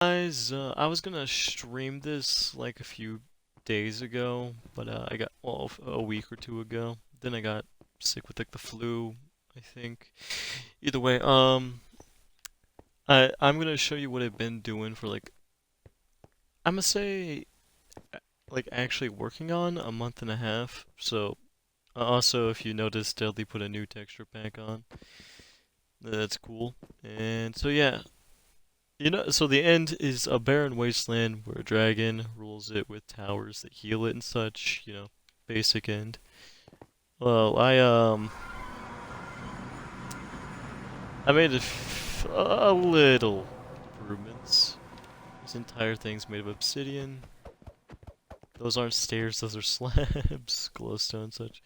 Guys, I was gonna stream this like a few days ago, but I got well a week or two ago. Then I got sick with like the flu, I think. Either way, I'm gonna show you what I've been doing for like I'm gonna say like actually working on a month and a half. So also if you notice, Deadly put a new texture pack on. That's cool. And so yeah, so the end is a barren wasteland where a dragon rules it with towers that heal it and such, basic end. Well, I made a little improvements. This entire thing's made of obsidian. Those aren't stairs, those are slabs, glowstone and such.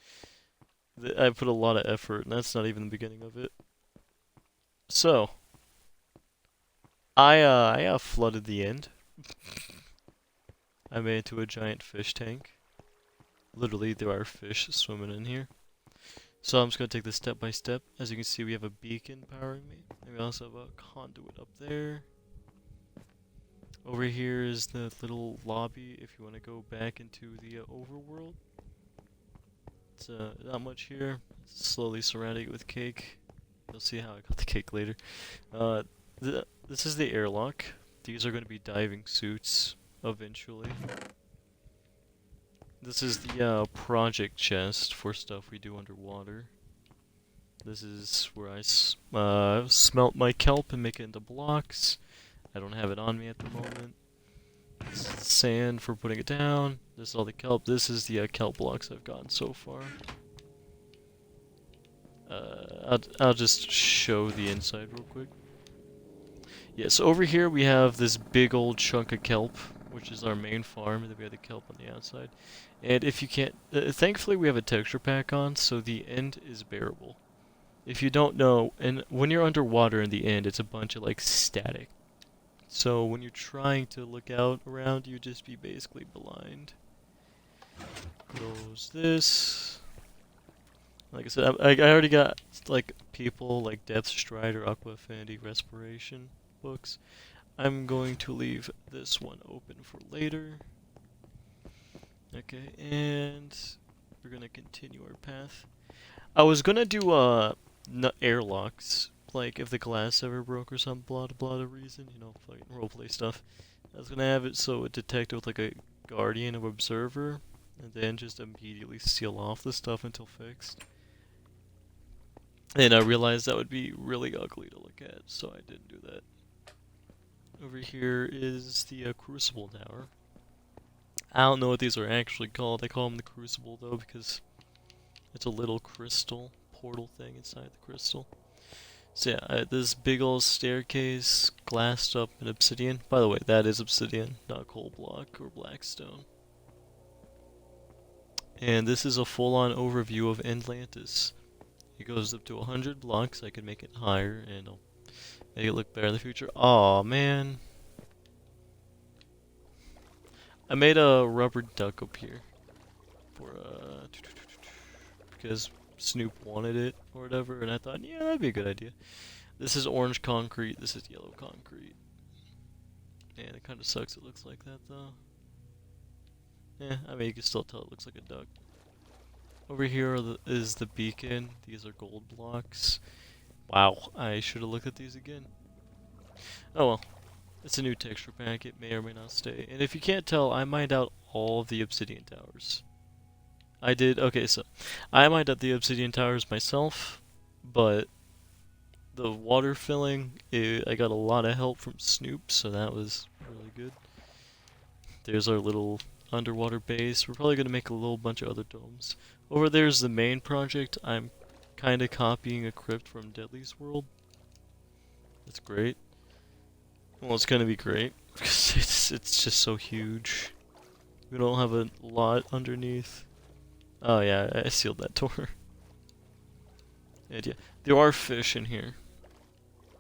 I put a lot of effort, and that's not even the beginning of it. So, I flooded the end. I made it to a giant fish tank. Literally, there are fish swimming in here. So I'm just going to take this step by step. As you can see, we have a beacon powering me. And we also have a conduit up there. Over here is the little lobby if you want to go back into the overworld. It's not much here. Slowly surrounding it with cake. You'll see how I got the cake later. Uh, this is the airlock. These are going to be diving suits eventually. This is the project chest for stuff we do underwater. This is where I smelt my kelp and make it into blocks. I don't have it on me at the moment. This is the sand for putting it down. This is all the kelp. This is the kelp blocks I've gotten so far. I'll just show the inside real quick. Yeah, so over here we have this big old chunk of kelp, which is our main farm, and then we have the kelp on the outside. And if you can't, thankfully we have a texture pack on, so the end is bearable. If you don't know, and when you're underwater in the end, it's a bunch of like static. So when you're trying to look out around, you just be basically blind. Close this. Like I said, I already got like people like Death Stride or Aqua Affinity Respiration books. I'm going to leave this one open for later. Okay, and we're gonna continue our path. I was gonna do airlocks, like if the glass ever broke or some blah blah reason, like roleplay stuff. I was gonna have it so it detected with like a guardian or observer, and then just immediately seal off the stuff until fixed. And I realized that would be really ugly to look at, so I didn't do that. Over here is the Crucible Tower. I don't know what these are actually called. I call them the Crucible though because it's a little crystal portal thing inside the crystal. So yeah, this big old staircase, glassed up in obsidian. By the way, that is obsidian, not coal block or blackstone. And this is a full-on overview of Atlantis. It goes up to 100 blocks. I can make it higher, and I'll make it look better in the future. Aw, man. I made a rubber duck up here for because Snoop wanted it or whatever, and I thought, yeah, that'd be a good idea. This is orange concrete. This is yellow concrete. And it kind of sucks. It looks like that though. Yeah, I mean you can still tell it looks like a duck. Over here is the beacon. These are gold blocks. Wow, I should have looked at these again. Oh well. It's a new texture pack, it may or may not stay. And if you can't tell, I mined out all of the obsidian towers. I did, okay, so I mined out the obsidian towers myself, but the water filling, I got a lot of help from Snoop, so that was really good. There's our little underwater base. We're probably going to make a little bunch of other domes. Over there's the main project. I'm kind of copying a crypt from Deadly's world. That's great. Well, it's gonna be great because it's just so huge. We don't have a lot underneath. Oh yeah, I sealed that door. And yeah, there are fish in here.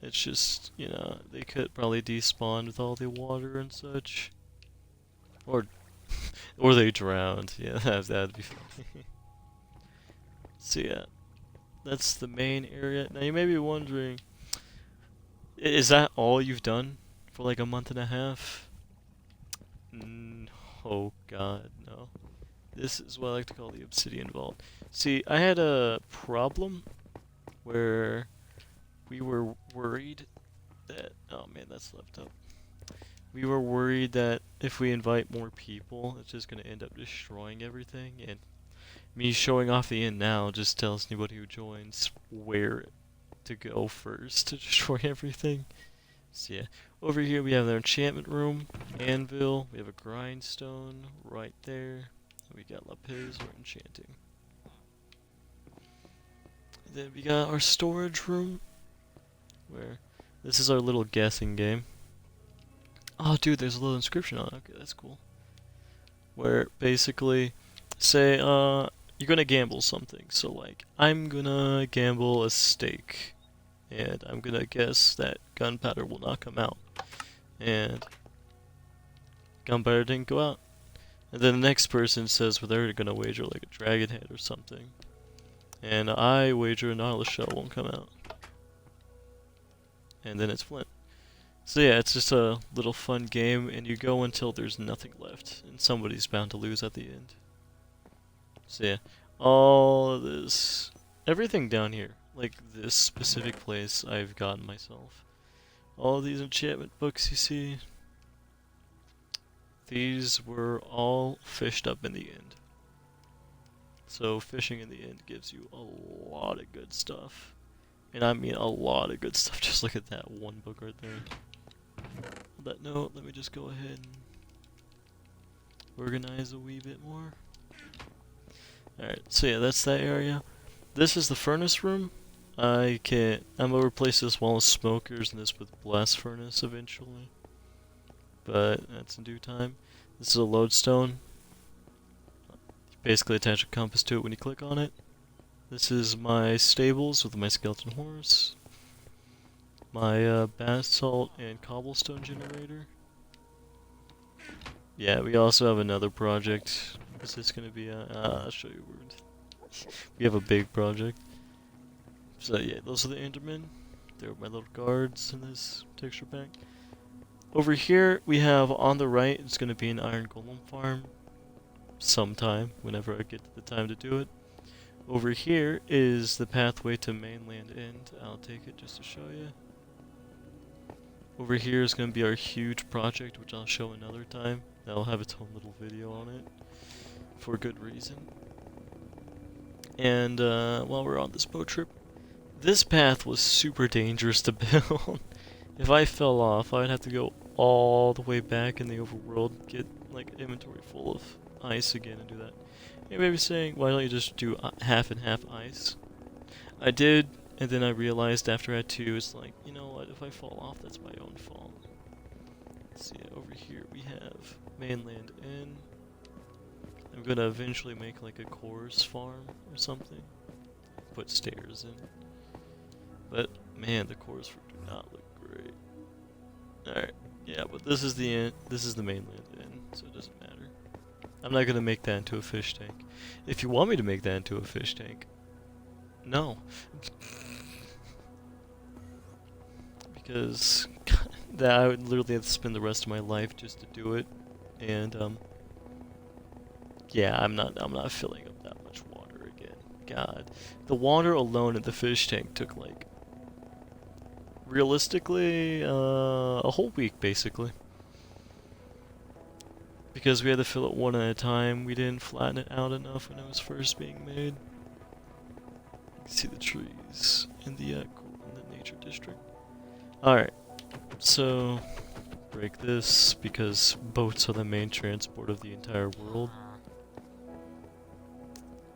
It's just, they could probably despawn with all the water and such. Or or they drowned. Yeah, that'd be funny. So yeah, that's the main area. Now you may be wondering, is that all you've done for like a month and a half. Oh god, no. This is what I like to call the Obsidian Vault. See, I had a problem where we were worried that... Oh man, that's left up. We were worried that if we invite more people, it's just going to end up destroying everything, and me showing off the inn now just tells anybody who joins where to go first to destroy everything. So yeah, over here we have the enchantment room, anvil, we have a grindstone right there, and we got lapis for enchanting. And then we got our storage room, where this is our little guessing game. Oh dude, there's a little inscription on it. Okay, that's cool. Where basically, say, you're gonna gamble something. So like, I'm gonna gamble a steak, and I'm gonna guess that gunpowder will not come out. And gunpowder didn't go out. And then the next person says, well, they're gonna wager like a dragon head or something. And I wager a nautilus shell won't come out. And then it's flint. So yeah, it's just a little fun game, and you go until there's nothing left, and somebody's bound to lose at the end. So yeah, all of this, everything down here, like this specific place, I've gotten myself. All these enchantment books you see, these were all fished up in the end. So fishing in the end gives you a lot of good stuff. And I mean a lot of good stuff, just look at that one book right there. On that note, let me just go ahead and organize a wee bit more. Alright, so yeah, that's that area. This is the furnace room. I'm gonna replace this wall with smokers and this with blast furnace eventually. But that's in due time. This is a lodestone. You basically attach a compass to it when you click on it. This is my stables with my skeleton horse. My basalt and cobblestone generator. Yeah, we also have another project. Is this gonna be I'll show you where we have a big project. So yeah, those are the Endermen. They're my little guards in this texture pack. Over here we have on the right, it's gonna be an iron golem farm. Sometime, whenever I get the time to do it. Over here is the pathway to mainland end. I'll take it just to show you. Over here is going to be our huge project, which I'll show another time. That'll have its own little video on it, for good reason. And while we're on this boat trip, this path was super dangerous to build. If I fell off, I'd have to go all the way back in the overworld, get like inventory full of ice again and do that. You may be saying, why don't you just do half and half ice? I did. And then I realized after I had two, it's like, you know what, if I fall off, that's my own fault. Let's see, over here we have mainland inn. I'm gonna eventually make like a chorus farm or something. Put stairs in. But, man, the chorus farm do not look great. Alright, yeah, but this is the inn, this is the mainland inn, so it doesn't matter. I'm not gonna make that into a fish tank. If you want me to make that into a fish tank, no. Because that I would literally have to spend the rest of my life just to do it, and yeah, I'm not filling up that much water again. God, the water alone in the fish tank took like realistically a whole week basically, because we had to fill it one at a time. We didn't flatten it out enough when it was first being made. You can see the trees in the nature district. Alright, so break this because boats are the main transport of the entire world.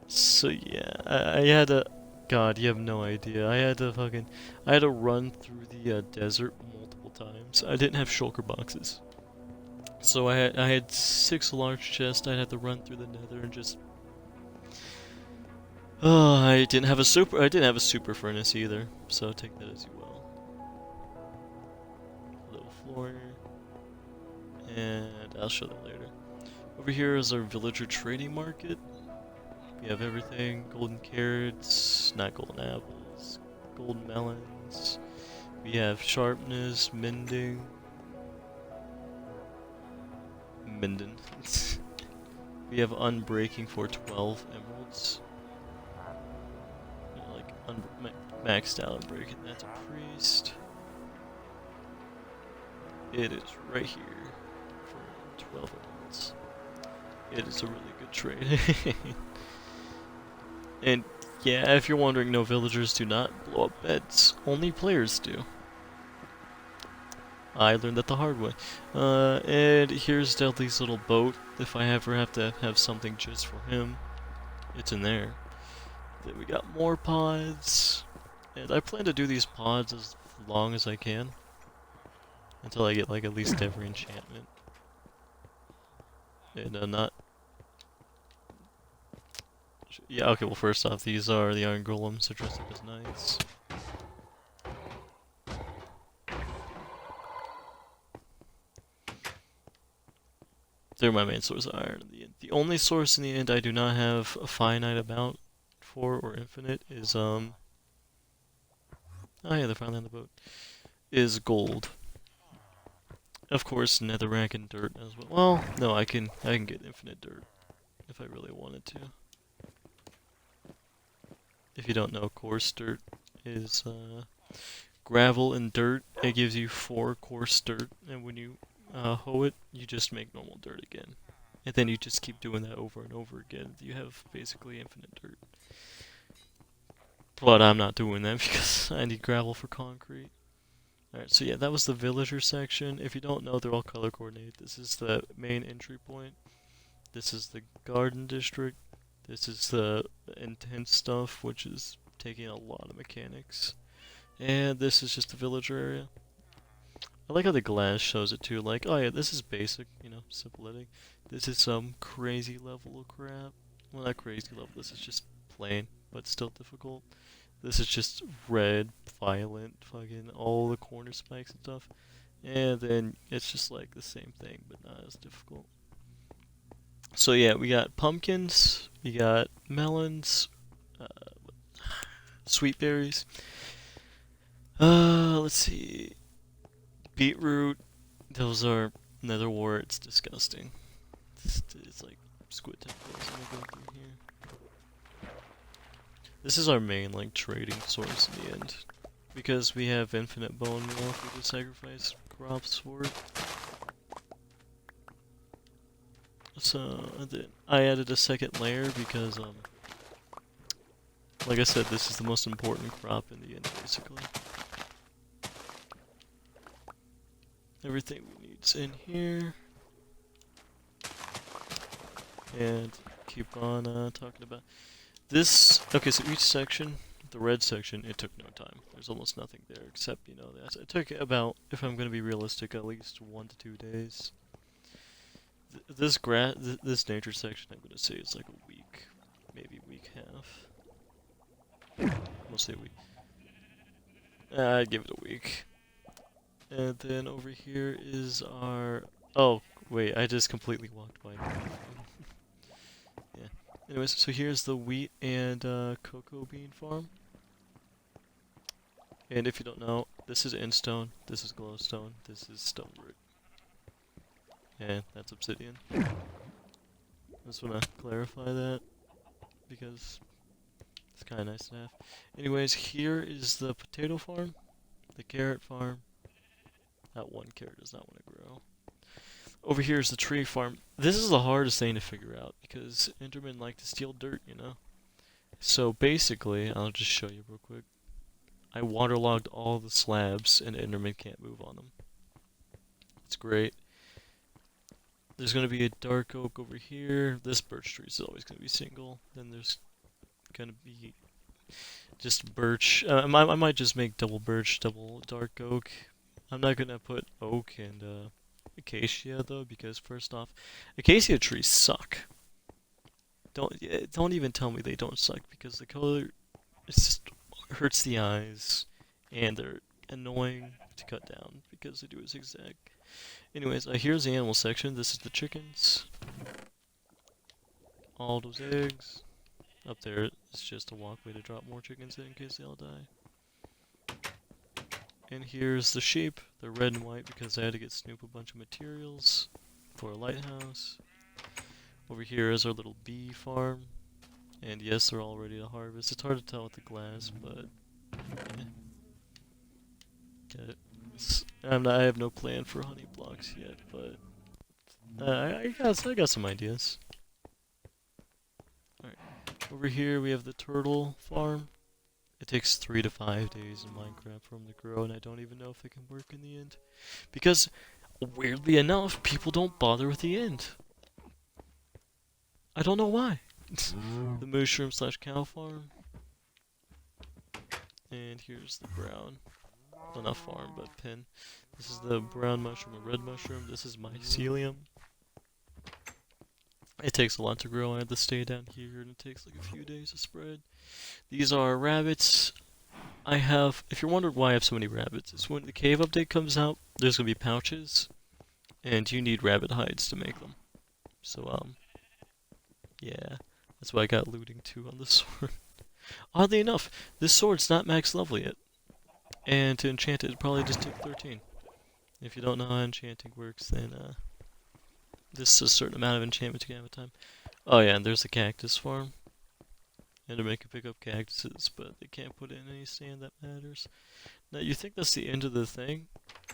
So yeah, I had to, God, you have no idea. I had to run through the desert multiple times. I didn't have shulker boxes. So I had 6 large chests. I'd have to run through the nether and just I didn't have a super furnace either, so take that as you will. Little floor, and I'll show that later. Over here is our villager trading market. We have everything: golden carrots, not golden apples, golden melons. We have sharpness, mending, Minden. We have unbreaking for 12 emeralds. Like maxed out unbreaking. That's a priest. It is right here for 12 emeralds. It is a really good trade. And yeah, if you're wondering, no, villagers do not blow up beds. Only players do. I learned that the hard way. And here's Dudley's little boat. If I ever have to have something just for him, it's in there. Then we got more pods. And I plan to do these pods as long as I can. Until I get like at least every enchantment. And not... Yeah, okay, well first off, these are the iron golems. They're dressed up as knights. They're my main source of iron. The only source in the end I do not have a finite amount for, or infinite, is, oh yeah, they're finally on the boat, is gold. Of course, netherrack and dirt as well. Well, no, I can get infinite dirt, if I really wanted to. If you don't know, coarse dirt is, gravel and dirt. It gives you 4 coarse dirt, and when you hoe it, you just make normal dirt again. And then you just keep doing that over and over again. You have basically infinite dirt. But I'm not doing that because I need gravel for concrete. Alright, so yeah, that was the villager section. If you don't know, they're all color coordinated. This is the main entry point. This is the garden district. This is the intense stuff, which is taking a lot of mechanics. And this is just the villager area. I like how the glass shows it too, like, oh yeah, this is basic, you know, simple editing. This is some crazy level of crap. Well, not crazy level, this is just plain, but still difficult. This is just red, violent, fucking all the corner spikes and stuff. And then it's just like the same thing, but not as difficult. So yeah, we got pumpkins, we got melons, sweet berries. Let's see. Beetroot, those are nether wart, it's disgusting. It's like squid tentacles. I'm gonna go through here. This is our main like trading source in the end. Because we have infinite bone meal if we just sacrifice crops for it. So then I added a second layer because like I said, this is the most important crop in the end basically. Everything we need's in here. And keep on talking about this. Okay, so each section, the red section, it took no time. There's almost nothing there except, you know, that. It took about, if I'm going to be realistic, at least 1 to 2 days. This nature section, I'm going to say is like a week, maybe a week and a half. Mostly a week. I'd give it a week. And then over here is our... Oh, wait, I just completely walked by. Yeah. Anyways, so here's the wheat and cocoa bean farm. And if you don't know, this is Instone, this is glowstone, this is stone brick. And that's obsidian. Just want to clarify that, because it's kind of nice to have. Anyways, here is the potato farm, the carrot farm. That one carrot does not want to grow. Over here is the tree farm. This is the hardest thing to figure out, because Endermen like to steal dirt, you know? So basically, I'll just show you real quick. I waterlogged all the slabs, and Endermen can't move on them. It's great. There's going to be a dark oak over here. This birch tree is always going to be single. Then there's going to be just birch. I might just make double birch, double dark oak. I'm not going to put oak and acacia though, because first off, acacia trees suck. Don't even tell me they don't suck, because the color just hurts the eyes, and they're annoying to cut down because they do a zigzag. Anyways, here's the animal section. This is the chickens. All those eggs. Up there is just a walkway to drop more chickens in case they all die. And here's the sheep. They're red and white because I had to get Snoop a bunch of materials. for a lighthouse. Over here is our little bee farm. And yes, they're all ready to harvest. It's hard to tell with the glass, but yeah. Get it. I have no plan for honey blocks yet, but I got some ideas. Alright, over here we have the turtle farm. It takes 3 to 5 days in Minecraft for them to grow, and I don't even know if it can work in the end. Because, weirdly enough, people don't bother with the end. I don't know why. The mushroom / cow farm. And here's the brown. Well, not farm, but pen. This is the brown mushroom and red mushroom. This is mycelium. It takes a lot to grow. I had to stay down here, and it takes like a few days to spread. These are rabbits. If you're wondering why I have so many rabbits, it's when the cave update comes out, there's gonna be pouches, and you need rabbit hides to make them. So, yeah. That's why I got looting 2 on the sword. Oddly enough, this sword's not max level yet. And to enchant it, it'd probably just take 13. If you don't know how enchanting works, then, this is a certain amount of enchantment you can have at a time. Oh yeah, and there's the cactus farm. Enderman can pick up cactuses, but they can't put in any sand that matters. Now, you think that's the end of the thing,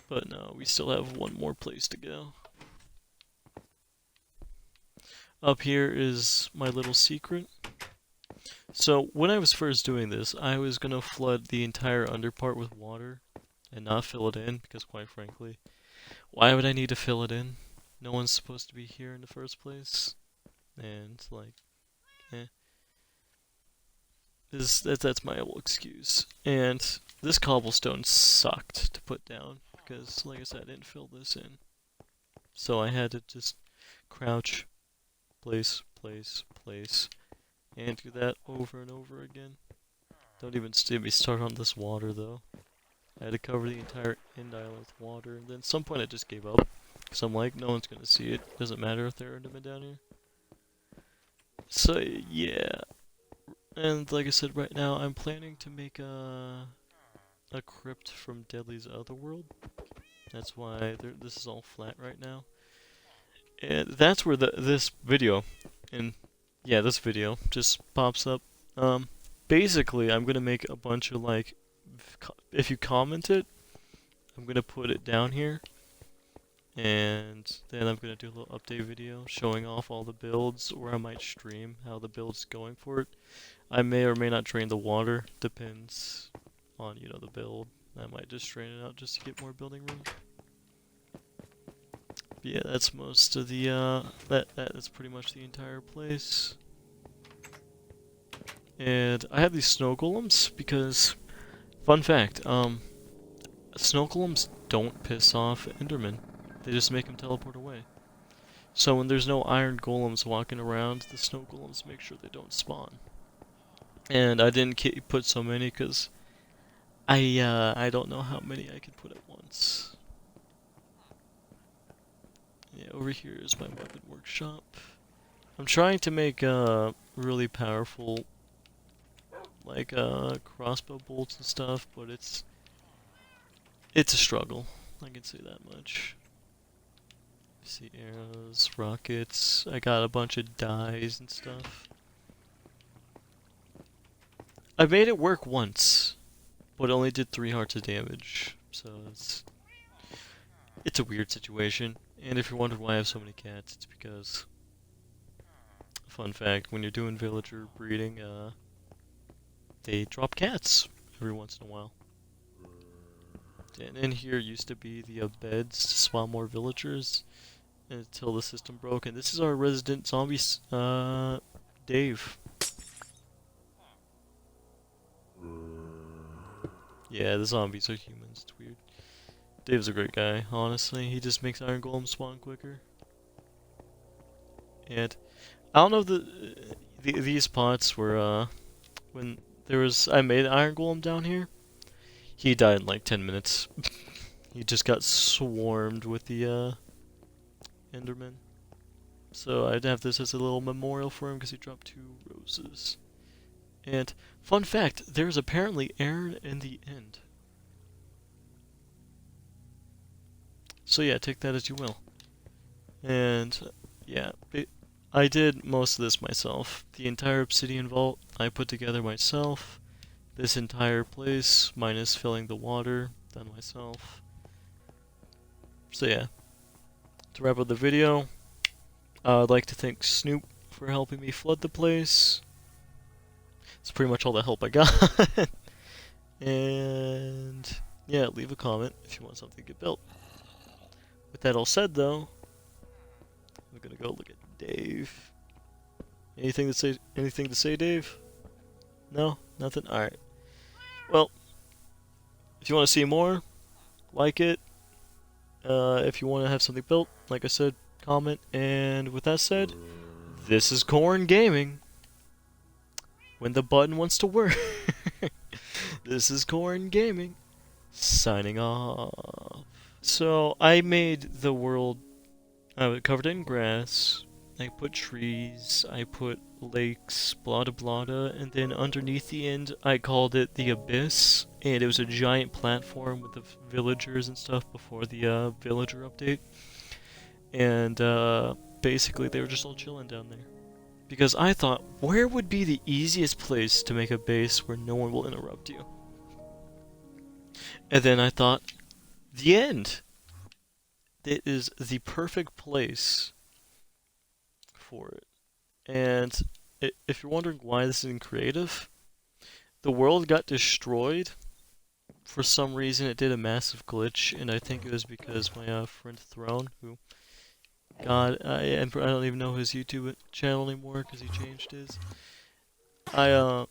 but no, we still have one more place to go. Up here is my little secret. So, when I was first doing this, I was gonna flood the entire under part with water and not fill it in, because quite frankly, why would I need to fill it in? No one's supposed to be here in the first place. And, like, eh. That's my whole excuse. And this cobblestone sucked to put down, because, like I said, I didn't fill this in. So I had to just crouch, place, place, place, and do that over and over again. Don't even get me started on this water, though. I had to cover the entire end island with water, and then at some point I just gave up. Because I'm like, no one's gonna see it. Doesn't matter if there are Endermen down here. So, yeah. And like I said, right now I'm planning to make a crypt from Deadly's Otherworld. That's why this is all flat right now. And that's where this video, and yeah, this video just pops up. Basically, I'm gonna make a bunch of, like, if you comment it, I'm gonna put it down here. And then I'm gonna do a little update video showing off all the builds, or I might stream how the build's going for it. I may or may not drain the water, depends on, you know, the build. I might just drain it out just to get more building room. But yeah, that's most of the, that's pretty much the entire place. And I have these snow golems because, fun fact, snow golems don't piss off Endermen. They just make them teleport away. So when there's no iron golems walking around, the snow golems make sure they don't spawn. And I didn't put so many because I don't know how many I could put at once. Yeah, over here is my weapon workshop. I'm trying to make really powerful, like, crossbow bolts and stuff, but it's a struggle. I can say that much. See, arrows, rockets. I got a bunch of dyes and stuff. I made it work once, but it only did 3 hearts of damage. So it's a weird situation. And if you're wondering why I have so many cats, it's because, fun fact, when you're doing villager breeding, they drop cats every once in a while. And in here used to be the beds to spawn more villagers until the system broke. And this is our resident zombie, Dave. Yeah, the zombies are humans. It's weird. Dave's a great guy, honestly. He just makes iron golems spawn quicker. And I don't know if these pots were when I made an iron golem down here. He died in like 10 minutes. He just got swarmed with the Enderman. So I'd have this as a little memorial for him because he dropped 2 roses. And fun fact, there's apparently Aaron in the end. So yeah, take that as you will. And yeah, I did most of this myself. The entire Obsidian vault I put together myself. This entire place, minus filling the water, done myself. So yeah, to wrap up the video, I'd like to thank Snoop for helping me flood the place. It's pretty much all the help I got. And yeah, leave a comment if you want something to get built. With that all said though, I'm gonna go look at Dave. Anything to say, Dave? No? Nothing? Alright. Well, if you want to see more, like it. If you want to have something built, like I said, comment. And with that said, this is KORRIN Gaming. When the button wants to work. This is KORRIN Gaming. Signing off. So, I made the world covered in grass. I put trees, I put lakes, blada blada, and then underneath the end I called it the Abyss, and it was a giant platform with the villagers and stuff before the villager update, and basically they were just all chilling down there. Because I thought, where would be the easiest place to make a base where no one will interrupt you? And then I thought, the end! It is the perfect place for it. And if you're wondering why this isn't creative, the world got destroyed. For some reason it did a massive glitch, and I think it was because my friend Throne, who, God, I don't even know his YouTube channel anymore because he changed his. I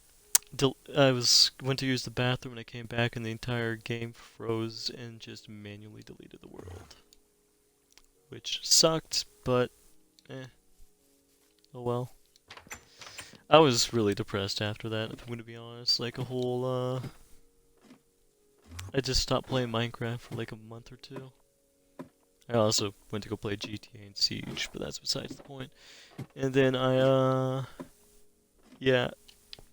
went to use the bathroom and I came back and the entire game froze and just manually deleted the world. Which sucked, but eh. Oh well. I was really depressed after that, if I'm gonna be honest. Like a whole, I just stopped playing Minecraft for like a month or two. I also went to go play GTA and Siege, but that's besides the point. And then yeah,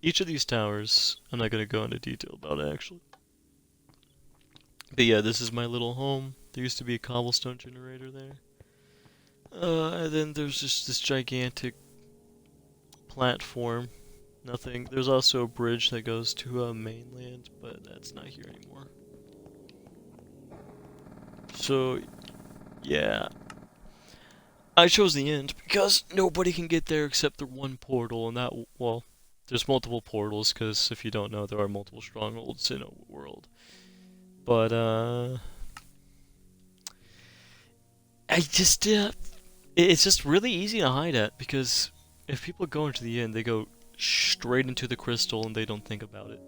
each of these towers, I'm not gonna go into detail about it actually. But yeah, this is my little home. There used to be a cobblestone generator there. And then there's just this gigantic platform. Nothing. There's also a bridge that goes to mainland, but that's not here anymore. So, yeah. I chose the end because nobody can get there except the one portal, and that, well, there's multiple portals, because if you don't know, there are multiple strongholds in a world. But, I just, it's just really easy to hide at, because if people go into the end, they go straight into the crystal and they don't think about it.